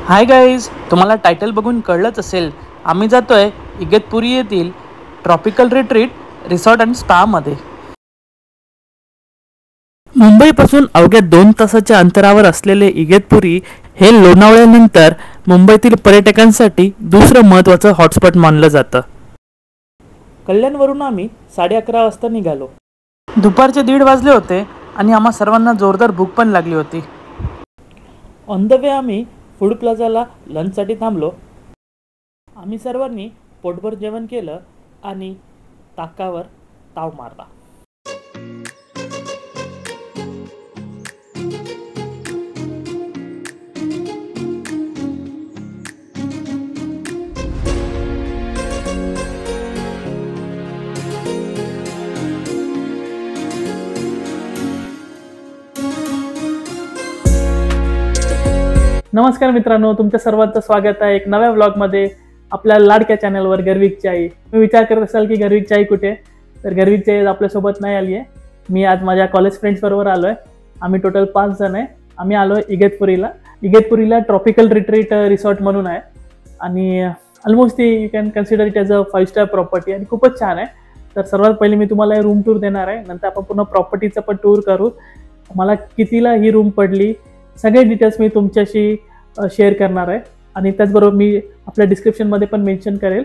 Hi guys, तुम्हाला title बघून कळलंच असेल, आम्ही जातोय इगतपुरी येथील ट्रॉपिकल रिट्रीट रिसॉर्ट अँड स्पामध्ये. मुंबईपासून अवघ्या 2 तासाच्या अंतरावर असलेले इगतपुरी हे लोणावळ्यानंतर मुंबईतील पर्यटकांसाठी दुसरं महत्त्वाचं हॉटस्पॉट मानलं जातं. कल्याणवरून आम्ही 11:30 वाजता निघालो. दुपारचे 1:30 वाजले होते आणि आम्हा सर्वांना जोरदार भूक पण लागली होती. ऑन द वे आम्ही फूड प्लाझाला लंचसाठी थांबलो. आम्ही सर्वांनी पोटभर जेवण केलं आणि ताकावर ताव मारला. नमस्कार मित्रांनो, तुमच्या सर्वांचं स्वागत आहे एक नव्या व्लॉगमध्ये आपल्या लाडक्या चॅनलवर गर्विकची आई. मी विचार करत असाल की गर्विकची आई कुठे, तर गर्विकची आई आपल्यासोबत नाही आली आहे. मी आज माझ्या कॉलेज फ्रेंड्स बरोबर आलो आहे. आम्ही टोटल 5 जण आहे. आम्ही आलो आहे इगतपुरीला ट्रॉपिकल रिट्रीट रिसॉर्ट म्हणून आहे आणि ऑलमोस्ट ती you can consider it as a 5 star property आणि खूपच छान आहे. तर सर्वात पहिले मी तुम्हाला रूम टूर देणार आहे, नंतर आपण पूर्ण प्रॉपर्टीचं पण टूर करू. मला कितीला ही रूम पडली सगळे डिटेल्स मी तुमच्याशी शेअर करणार आहे आणि त्याचबरोबर मी आपल्या डिस्क्रिप्शनमध्ये पण मेन्शन करेल.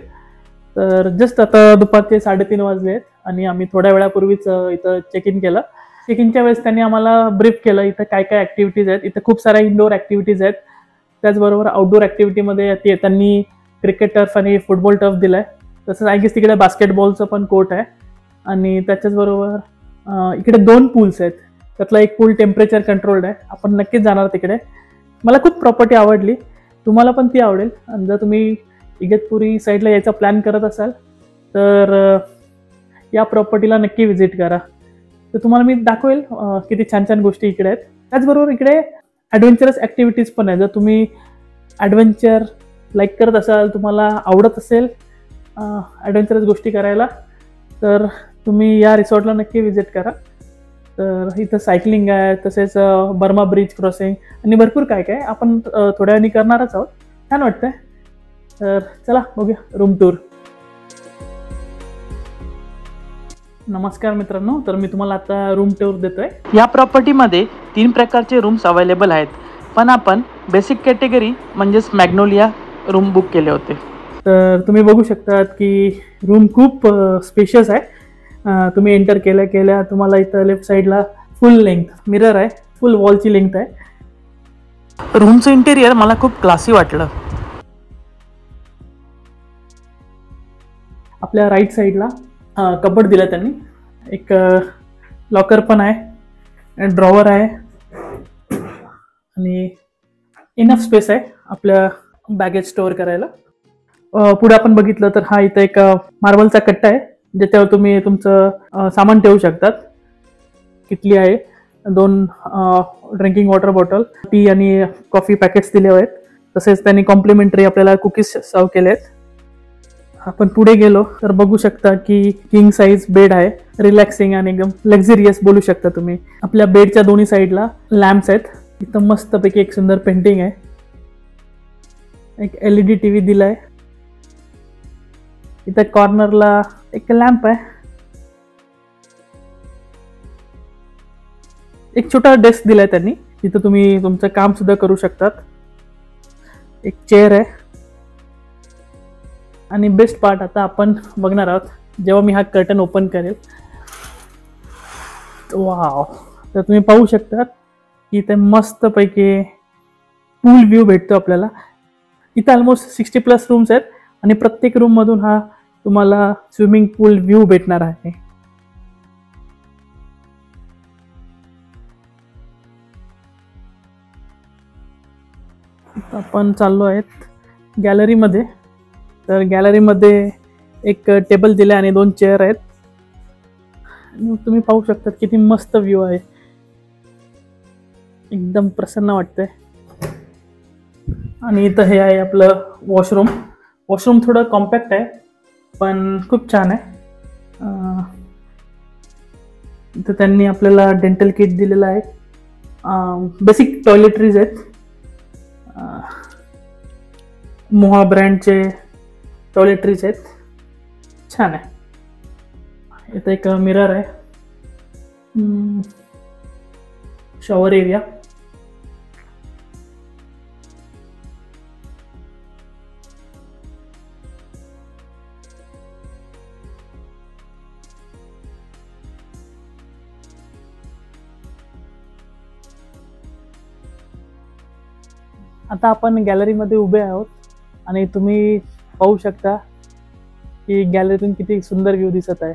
तर जस्ट आता दुपारचे 3:30 वाजले आहेत आणि आम्ही थोड्या वेळापूर्वीच इथं चेक इन केलं. चेक इनच्या वेळेस त्यांनी आम्हाला ब्रीफ केलं इथं काय काय ॲक्टिव्हिटीज आहेत. इथं खूप साऱ्या इनडोअर ॲक्टिव्हिटीज आहेत. त्याचबरोबर आउटडोअर ॲक्टिव्हिटीमध्ये त्यांनी क्रिकेट टर्फ आणि फुटबॉल टर्फ दिला आहे. तसंच आय गेस तिकडे बास्केटबॉलचं पण कोर्ट आहे आणि त्याच्याचबरोबर इकडे 2 पूल्स आहेत. त्यातला एक पूल टेम्परेचर कंट्रोल्ड आहे. आपण नक्कीच जाणार तिकडे. मला खूप प्रॉपर्टी आवडली, तुम्हाला पण ती आवडेल. आणि जर तुम्ही इगतपुरी साईडला यायचा प्लॅन करत असाल तर या प्रॉपर्टीला नक्की व्हिजिट करा. तर तुम्हाला मी दाखवेल किती छान छान गोष्टी इकडे आहेत. त्याचबरोबर इकडे ॲडव्हेंचरस ॲक्टिव्हिटीज पण आहे. जर तुम्ही ॲडव्हेंचर लाईक करत असाल, तुम्हाला आवडत असेल ॲडव्हेंचरस गोष्टी करायला, तर तुम्ही या रिसॉर्टला नक्की व्हिजिट करा. तर इथं सायकलिंग आहे, तसेच बर्मा ब्रिज क्रॉसिंग आणि भरपूर काय काय आपण थोड्या वेळाने करणारच आहोत. छान वाटतंय. तर चला बघूया रूम टूर. नमस्कार मित्रांनो, तर मी तुम्हाला आता रूम टूर देतोय. या प्रॉपर्टीमध्ये 3 प्रकारचे रूम्स अवेलेबल आहेत, पण आपण बेसिक कॅटेगरी म्हणजेच मॅग्नोलिया रूम बुक केले होते. तर तुम्ही बघू शकता की रूम खूप स्पेशियस आहे. तुम्ही एंटर केल्या तुम्हाला इथं लेफ्ट साईडला फुल लेंथ मिरर आहे, फुल वॉलची लेंथ आहे. रूमचं इंटेरियर मला खूप क्लासी वाटलं. आपल्या राईट साईडला कबड दिला त्यांनी, एक लॉकर पण आहे, ड्रॉवर आहे आणि इनफ स्पेस आहे आपल्या बॅगेज स्टोअर करायला. पुढे आपण बघितलं तर हा इथं एक मार्बलचा कट्टा आहे ज्याच्यावर तुम्ही तुमचं सामान ठेवू शकतात. किटली आहे, 2 ड्रिंकिंग वॉटर बॉटल, टी आणि कॉफी पॅकेट्स दिले आहेत. तसेच त्यांनी कॉम्प्लिमेंटरी आपल्याला कुकीज सर्व केले आहेत. आपण पुढे गेलो तर बघू शकता की किंग साईज बेड आहे, रिलॅक्सिंग आणि एकदम लक्झरियस बोलू शकता तुम्ही. आपल्या बेडच्या दोन्ही साईडला लॅम्प्स आहेत. इथं मस्तपैकी एक सुंदर पेंटिंग आहे. एक LED TV दिलाय. इथं कॉर्नरला एक लॅम्प आहे. एक छोटा डेस्क दिलाय त्यांनी, तिथं तुम्ही तुमचं काम सुद्धा करू शकतात. एक चेअर आहे आणि बेस्ट पार्ट आता आपण बघणार आहोत जेव्हा मी हा कर्टन ओपन करेल. वाव, तर तुम्ही पाहू शकता की इथे मस्तपैकी पूल व्ह्यू भेटतो आपल्याला. इथं ऑलमोस्ट 60+ रूम्स आहेत आणि प्रत्येक रूम मधून हा तुम्हाला स्विमिंग पूल व्ह्यू भेटणार आहे. आपण चाललो आहेत गॅलरीमध्ये. तर गॅलरीमध्ये एक टेबल दिला आणि 2 चेअर आहेत. तुम्ही पाहू शकता किती मस्त व्ह्यू आहे, एकदम प्रसन्न वाटतंय. आणि इथं हे आहे आपलं वॉशरूम. वॉशरूम थोडं कॉम्पॅक्ट आहे पण खूप छान आहे. इथं त्यांनी आपल्याला डेंटल किट दिलेलं आहे. बेसिक टॉयलेटरीज आहेत. मोहा ब्रँडचे टॉयलेटरीज आहेत, छान आहे. इथं एक मिरर आहे, शॉवर एरिया. आता आपण गॅलरीमध्ये उभे आहोत आणि तुम्ही पाहू शकता की गॅलरीतून किती सुंदर व्ह्यू दिसत आहे.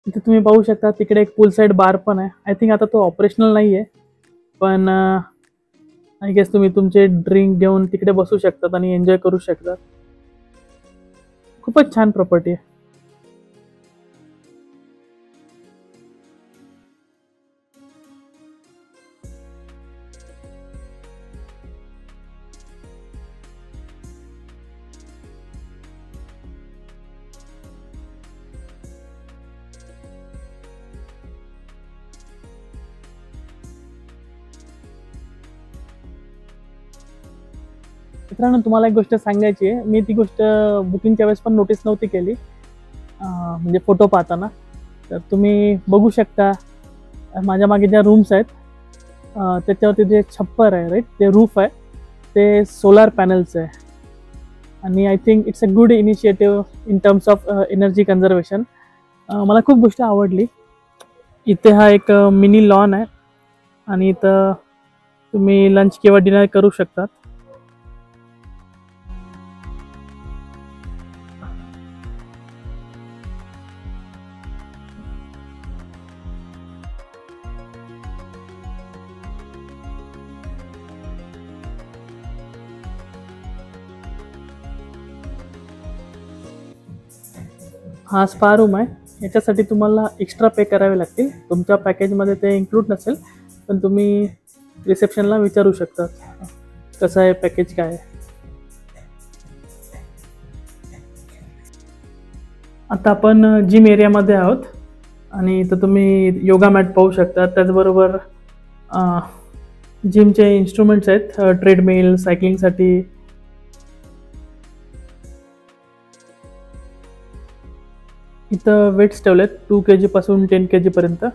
इथे तुम्ही पाहू शकता तिकडे एक पूल साइड बार पण आहे. आय थिंक आता तो ऑपरेशनल नाही आहे, पण आय गेस तुम्ही तुमचे ड्रिंक घेऊन तिकडे बसू शकतात आणि एन्जॉय करू शकतात. खूपच छान प्रॉपर्टी आहे. मित्रांनो, तुम्हाला एक गोष्ट सांगायची आहे. मी ती गोष्ट बुकिंगच्या वेळेस पण नोटीस नव्हती केली, म्हणजे फोटो पाहताना. तर तुम्ही बघू शकता माझ्या मागे ज्या रूम्स आहेत त्याच्यावरती जे छप्पर आहे, राईट, ते रूफ आहे, ते सोलार पॅनल्स आहे. आणि I think it's a good initiative in terms of energy conservation. मला खूप गोष्ट आवडली. इथे हा एक मिनी लॉन आहे आणि इथं तुम्ही लंच किंवा डिनर करू शकतात. हा स्पा रूम आहे. याच्यासाठी तुम्हाला एक्स्ट्रा पे करावे लागतील. तुमच्या पॅकेजमध्ये ते इन्क्लूड नसेल, पण तुम्ही रिसेप्शनला विचारू शकता कसं आहे पॅकेज, काय आहे. आता आपण जिम एरियामध्ये आहोत आणि इथं तुम्ही योगा मॅट पाहू शकता. त्याचबरोबर जिमचे इन्स्ट्रुमेंट्स आहेत, ट्रेडमिल, सायकलिंगसाठी. इथं वेट्स ठेवलेत 2 kg पासून 10 kg पर्यंत.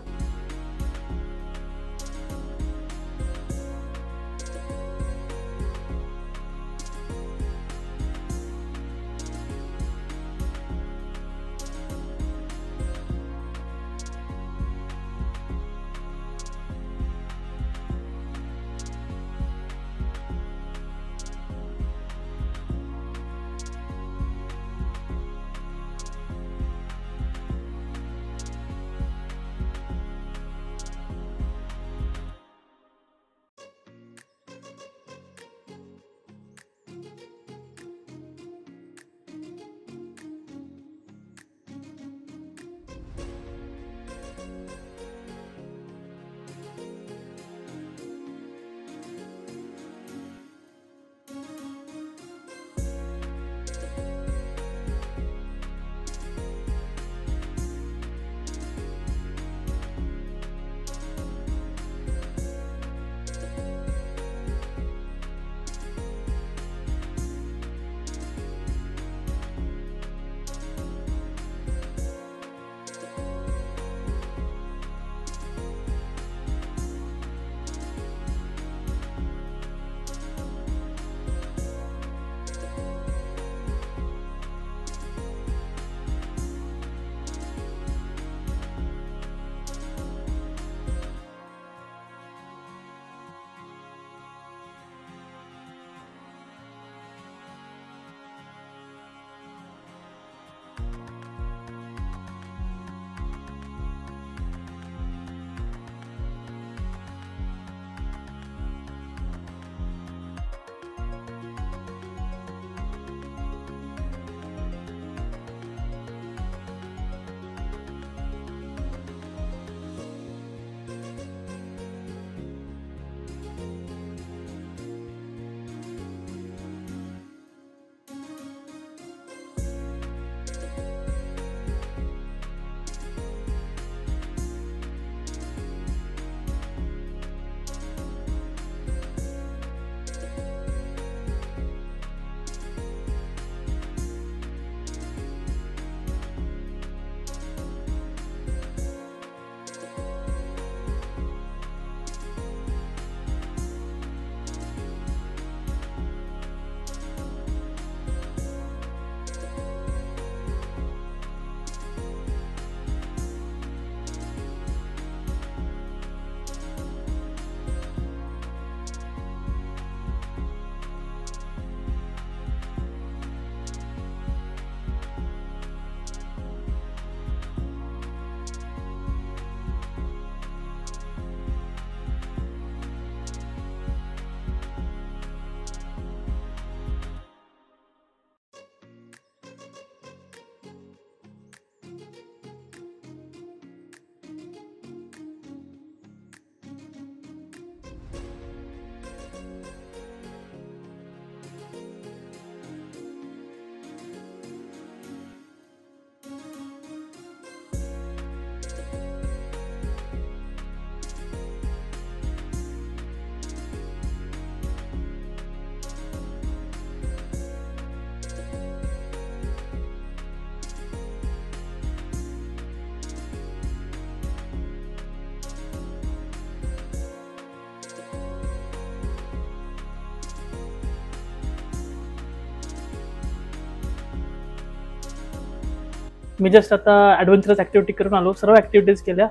मी जस्ट आता ॲडव्हेंचरस ॲक्टिव्हिटी करून आलो, सर्व ॲक्टिव्हिटीज केल्या.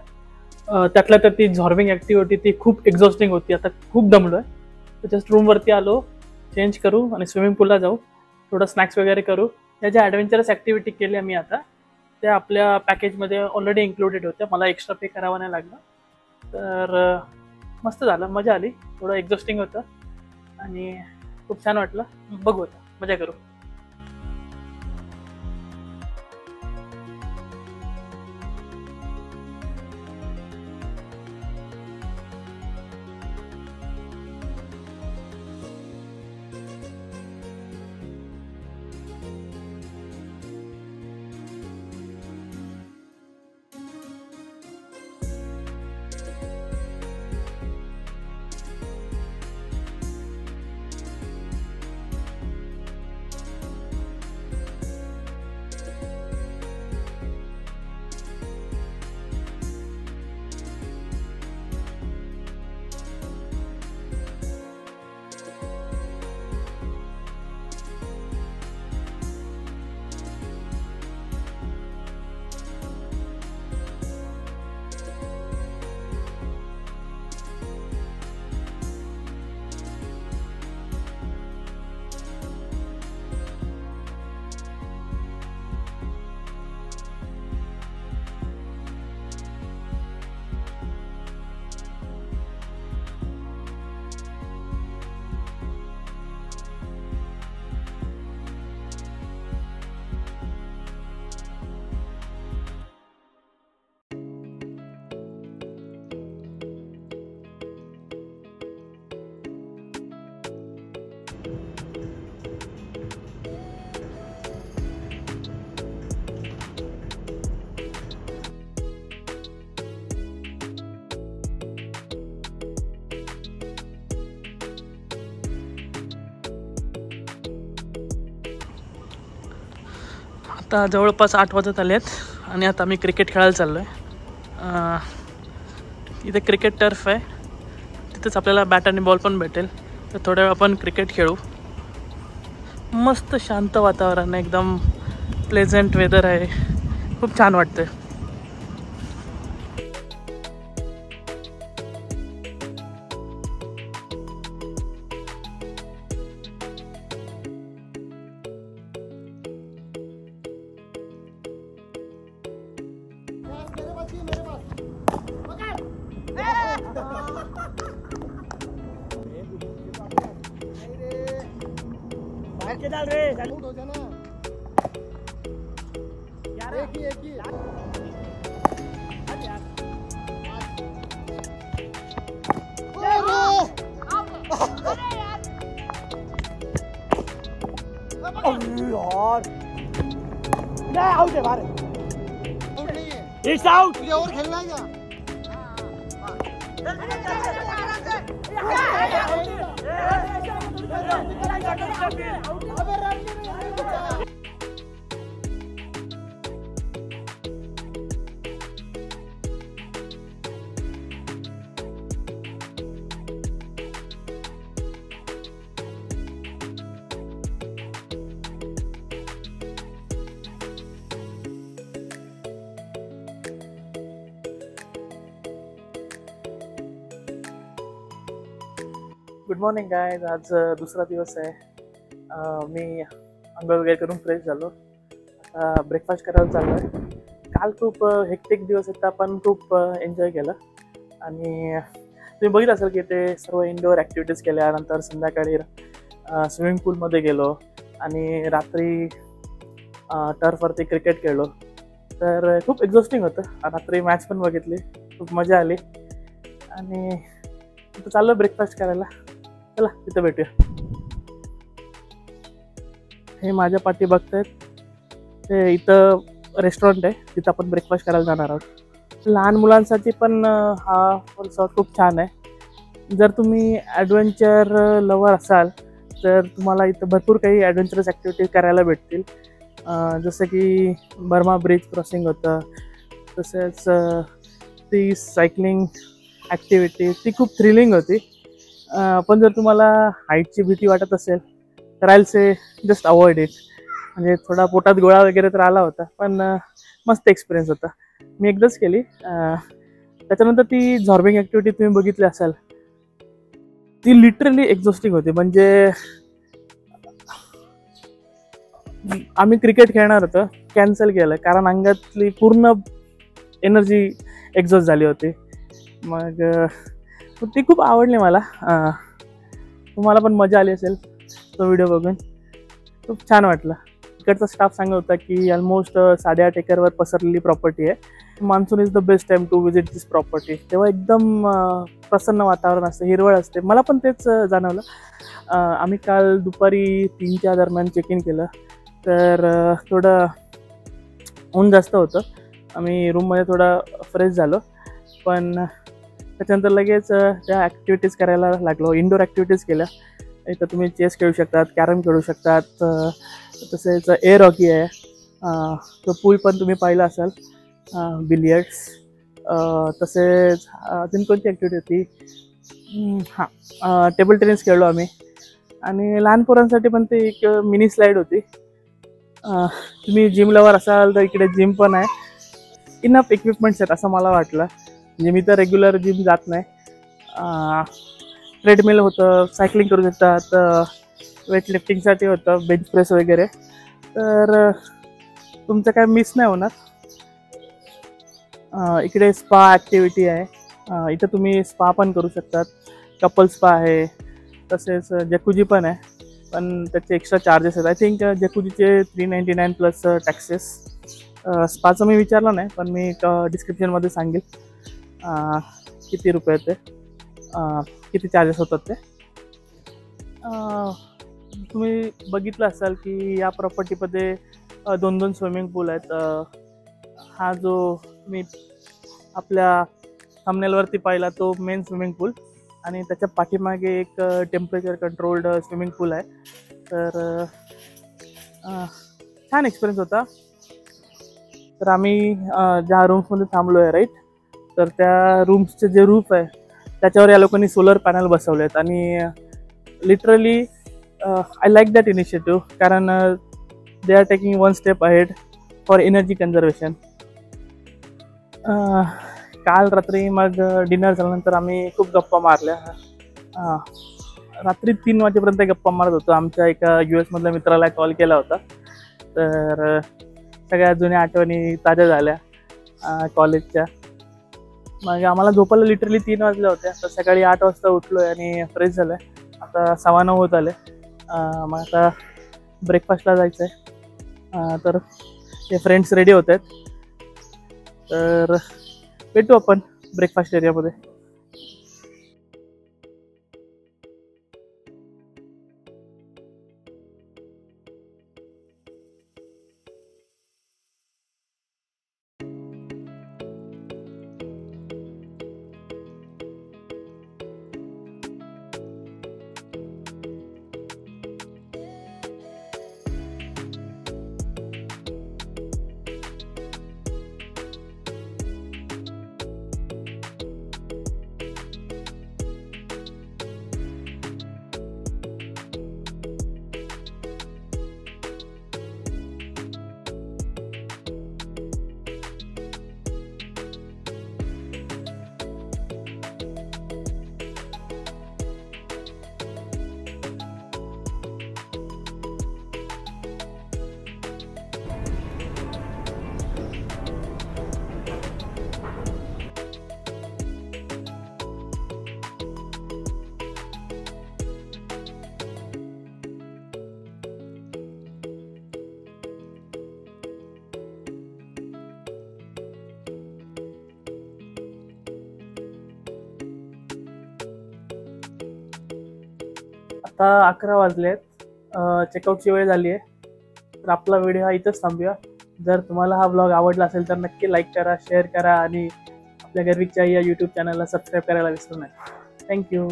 त्यातल्या तर ती झॉर्विंग ॲक्टिव्हिटी ती खूप एक्झॉस्टिंग होती. आता खूप दमलो आहे, तर जस्ट रूमवरती आलो, चेंज करू आणि स्विमिंग पूलला जाऊ, थोडं स्नॅक्स वगैरे करू. त्या ज्या ॲडव्हेंचरस ॲक्टिव्हिटी केल्या मी आता, त्या आपल्या पॅकेजमध्ये ऑलरेडी इन्क्लुडेड होत्या, मला एक्स्ट्रा पे करावं नाही लागलं. तर मस्त झालं, मजा आली, थोडं एक्झॉस्टिंग होतं आणि खूप छान वाटलं. बघू आता, मजा करू. आता जवळपास 8 वाजत आले आहेत आणि आता मी क्रिकेट खेळायला चाललो आहे. इथे क्रिकेट टर्फ आहे, तिथेच आपल्याला बॅट आणि बॉल पण भेटेल. तर थोड्या वेळ आपण क्रिकेट खेळू. मस्त शांत वातावरण आहे, एकदम प्लेझंट वेदर आहे, खूप छान वाटतं. डाल रे आउट हो जाना यार, एक ही हट यार. यार नहीं आउट है, बाहर आउट नहीं है, इट्स आउट. ये और खेलना है क्या? Good morning guys. आज दुसरा दिवस आहे. मी अंघोळ वगैरे करून फ्रेश झालो, आता ब्रेकफास्ट करायला चाललो आहे. काल खूप हेक्टिक दिवस होता, पण खूप एन्जॉय केलं. आणि तुम्ही बघितलं असेल की ते सर्व इंडोअर ॲक्टिव्हिटीज केल्या. नंतर संध्याकाळी स्विमिंग पूलमध्ये गेलो आणि रात्री टर्फवरती क्रिकेट खेळलो. तर खूप एक्झॉस्टिंग होतं. रात्री मॅच पण बघितली, खूप मजा आली. आणि आता चाललो ब्रेकफास्ट करायला. चला तिथं भेटूया. हे माझ्या पाठी बघतायत ते इथं रेस्टॉरंट आहे, तिथं आपण ब्रेकफास्ट करायला जाणार आहोत. लहान मुलांसाठी पण हा रिसॉर्ट खूप छान आहे. जर तुम्ही ॲडव्हेंचर लवर असाल तर तुम्हाला इथं भरपूर काही ॲडव्हेंचरस ॲक्टिव्हिटीज करायला भेटतील. जसं की बर्मा ब्रिज क्रॉसिंग होतं, तसेच ती सायकलिंग ॲक्टिव्हिटी ती खूप थ्रिलिंग होती. पण जर तुम्हाला हाईटची भीती वाटत असेल तर I will say just avoid it. म्हणजे थोडा पोटात गोळा वगैरे तर आला होता, पण मस्त एक्सपिरियन्स होता. मी एकदाच केली. त्याच्यानंतर ती झॉर्बिंग ॲक्टिव्हिटी तुम्ही बघितली असाल, ती लिटरली एक्झॉस्टिंग होती. म्हणजे आम्ही क्रिकेट खेळणार होतो, कॅन्सल केलं कारण अंगातली पूर्ण एनर्जी एक्झॉस्ट झाली होती. मग ती खूप आवडली मला. तुम्हाला पण मजा आली असेल तो व्हिडिओ बघून. खूप छान वाटलं. इकडचा स्टाफ सांगत होता की ऑलमोस्ट 8.5 एकरवर पसरलेली प्रॉपर्टी आहे. Monsoon is the best time to visit this property. तेव्हा एकदम प्रसन्न वातावरण असतं, हिरवळ असते. मला पण तेच जाणवलं. आम्ही काल दुपारी 3च्या दरम्यान चेक इन केलं, तर थोडं ऊन जास्त होतं. आम्ही रूममध्ये थोडा फ्रेश झालो, पण त्याच्यानंतर लगेच त्या ॲक्टिव्हिटीज करायला लागलो. इंडोर ॲक्टिव्हिटीज केल्या. इथं तुम्ही चेस खेळू शकतात, कॅरम खेळू शकतात, तसेच एअर हॉकी आहे. तो पूल पण तुम्ही पाहिला असाल. बिलियर्ड्स, तसेच अजून कोणती ॲक्टिव्हिटी होती, टेबल टेनिस खेळलो आम्ही. आणि लहान पोरांसाठी पण ते एक मिनी स्लाईड होती. तुम्ही जिम लवर असाल तर इकडे जिम पण आहे. इनफ इक्विपमेंट्स आहेत असं मला वाटलं. म्हणजे मी तर रेग्युलर जिम जात नाही. ट्रेडमिल होतं, सायकलिंग करू शकतात, वेट लिफ्टिंगसाठी होतं, बेंच प्रेस वगैरे. तर तुमचं काय मिस नाही होणार. इकडे स्पा ॲक्टिव्हिटी आहे. इथं तुम्ही स्पा पण करू शकतात. कपल स्पा आहे, तसेच जकुजी पण आहे, पण त्याचे एक्स्ट्रा चार्जेस आहेत. आय थिंक जकुजीचे 399 प्लस टॅक्सेस. स्पाचं मी विचारलं नाही, पण मी डिस्क्रिप्शनमध्ये सांगेल किती रुपये ते, किती चार्जेस होतात ते. तुम्ही बघितलं असाल की या प्रॉपर्टीमध्ये 2 स्विमिंग पूल आहेत. हा जो मी आपल्या थंबनेलवरती पाहिला तो मेन स्विमिंग पूल, आणि त्याच्या पाठीमागे एक टेम्परेचर कंट्रोल्ड स्विमिंग पूल आहे. तर छान एक्सपिरियन्स होता. तर आम्ही ज्या रूम्समध्ये थांबलो आहे राईट, तर त्या रूम्सचे जे रूफ आहे त्याच्यावर या लोकांनी सोलर पॅनल बसवले आहेत. आणि literally I like that initiative, कारण they are taking 1 step ahead for energy conservation. काल रात्री मग डिनर झाल्यानंतर आम्ही खूप गप्पा मारल्या. रात्री 3 वाजेपर्यंत गप्पा मारत होतो. आमच्या एका US मधल्या मित्राला कॉल केला होता, तर सगळ्या जुन्या आठवणी ताज्या झाल्या कॉलेजच्या. मग आम्हाला झोपायला लिटरली 3 वाजल्या होत्या. तर सकाळी 8 वाजता उठलो आहे आणि फ्रेश झालो आहे. आता 9:15 होत आले. मग आता ब्रेकफास्टला जायचं आहे. तर ते फ्रेंड्स रेडी होत आहेत, तर भेटू आपण ब्रेकफास्ट एरियामध्ये. आता 11 वाजले आहेत. चेकआउटची वेळ झाली आहे. तर आपला व्हिडिओ हा इथंच थांबूया. जर तुम्हाला हा व्लॉग आवडला असेल तर नक्की लाईक करा, शेअर करा आणि आपल्या गर्विक चाई या यूट्यूब चॅनलला सबस्क्राईब करायला विसरू नका. थँक्यू.